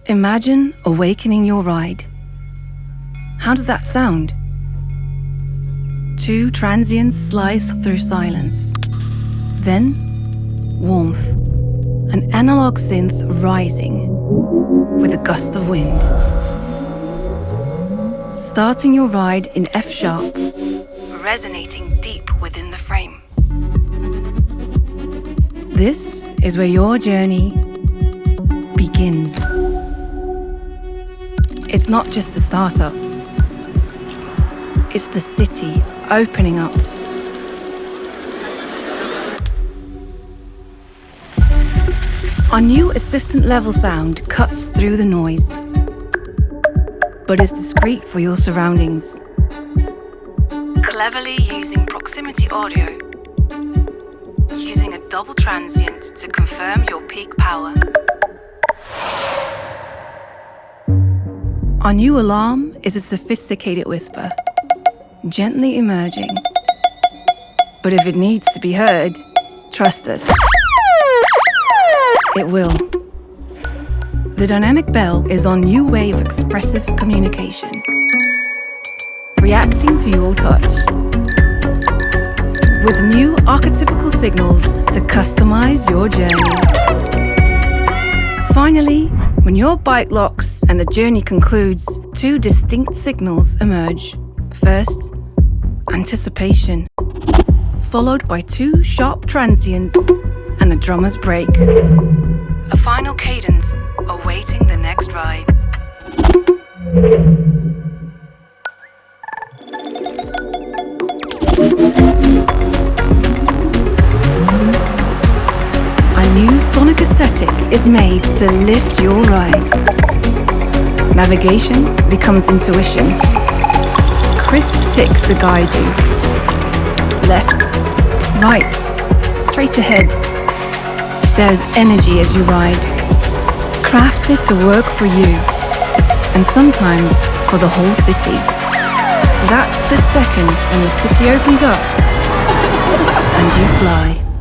Imagine awakening your ride. How does that sound? Two transients slice through silence. Then, warmth, an analog synth rising with a gust of wind. Starting your ride in F sharp, resonating deep within the frame. This is where your journey begins. It's not just a startup. It's the city opening up. Our new assistant level sound cuts through the noise, but is discreet for your surroundings. Cleverly using proximity audio, using a double transient to confirm your peak power. Our new alarm is a sophisticated whisper, gently emerging. But if it needs to be heard, trust us, it will. The dynamic bell is our new way of expressive communication, reacting to your touch, with new archetypical signals to customize your journey. Finally, when your bike locks and the journey concludes, two distinct signals emerge. First, anticipation, followed by two sharp transients and a drummer's break. A final cadence awaiting the next ride. Our new sonic aesthetic is made to lift your ride. Navigation becomes intuition. Crisp ticks to guide you. Left, right, straight ahead. There's energy as you ride, crafted to work for you, and sometimes for the whole city. For that split second when the city opens up and you fly.